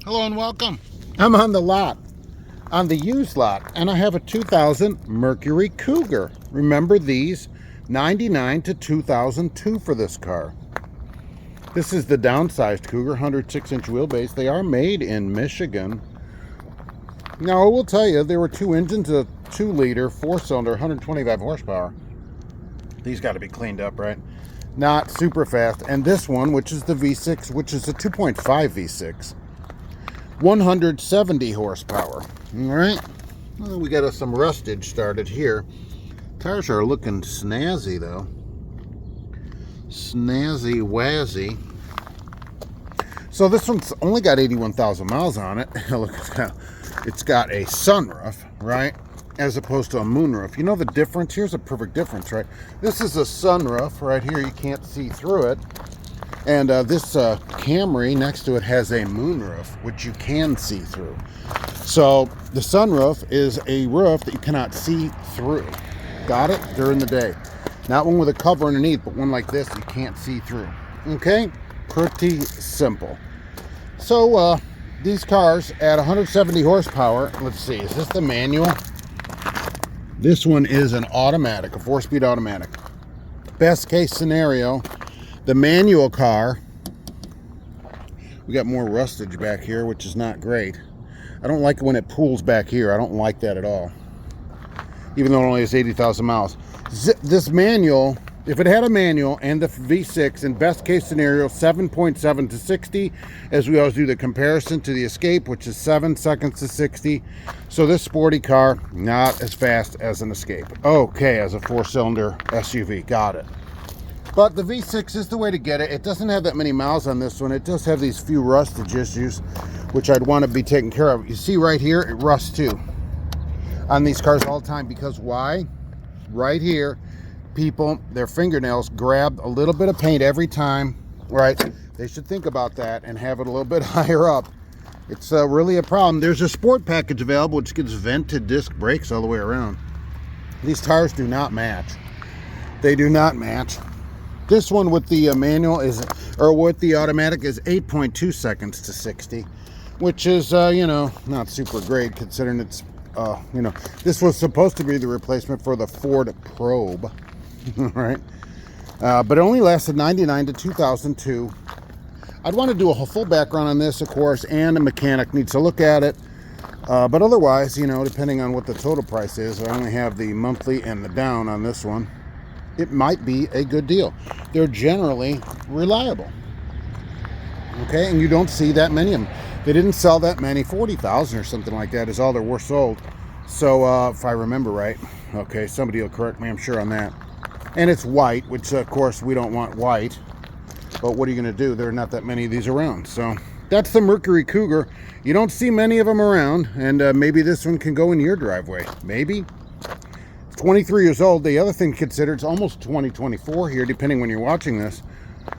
Hello and welcome. I'm on the lot, on the used lot, and I have a 2000 Mercury Cougar. Remember these? 99 to 2002 for this car. This is the downsized Cougar, 106-inch wheelbase. They are made in Michigan. Now, I will tell you, there were two engines, a 2-liter, 4-cylinder, 125 horsepower. These got to be cleaned up, right? Not super fast. And this one, which is the V6, which is a 2.5 V6. 170 horsepower. All right. Well, we got some rustage started here. Tires are looking snazzy though. Snazzy wazzy. So this one's only got 81,000 miles on it. Look at that. It's got a sunroof, right? As opposed to a moonroof. You know the difference? Here's a perfect difference, right? This is a sunroof right here. You can't see through it. And this Camry next to it has a moonroof, which you can see through. So the sunroof is a roof that you cannot see through. Got it? During the day. Not one with a cover underneath, but one like this you can't see through. Okay? Pretty simple. So these cars at 170 horsepower, let's see, is this the manual? This one is an automatic, a 4-speed automatic. Best case scenario, the manual car, we got more rustage back here, which is not great. I don't like it when it pools back here. I don't like that at all. Even though it only has 80,000 miles. This manual, if it had a manual and the V6, in best case scenario, 7.7 to 60, as we always do the comparison to the Escape, which is 7 seconds to 60. So this sporty car, not as fast as an Escape. Okay, as a 4-cylinder SUV, got it. But the V6 is the way to get it. It doesn't have that many miles on this one. It does have these few rustage issues, which I'd want to be taken care of. You see right here, it rusts too on these cars all the time. Because why? Right here, people, their fingernails grab a little bit of paint every time, right? They should think about that and have it a little bit higher up. It's really a problem. There's a sport package available, which gets vented disc brakes all the way around. These tires do not match. They do not match. This one with the manual is, or with the automatic, is 8.2 seconds to 60, which is, you know, not super great considering it's, you know, this was supposed to be the replacement for the Ford Probe, right? But it only lasted 99 to 2002. I'd want to do a full background on this, of course, and a mechanic needs to look at it. But otherwise, you know, depending on what the total price is, I only have the monthly and the down on this one. It might be a good deal. They're generally reliable. Okay, and you don't see that many of them. They didn't sell that many. 40,000 or something like that is all there were sold. So if I remember right, okay, somebody will correct me, I'm sure, on that. And it's white, which of course we don't want white. But what are you going to do? There are not that many of these around. So that's the Mercury Cougar. You don't see many of them around, and maybe this one can go in your driveway. Maybe. 23 years old. The other thing to consider, it's almost 2024 here, depending when you're watching this.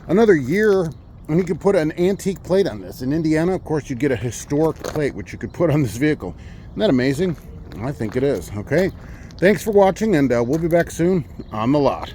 Another year, and you could put an antique plate on this. In Indiana, of course, you'd get a historic plate, which you could put on this vehicle. Isn't that amazing? I think it is. Okay. Thanks for watching, and we'll be back soon on the lot.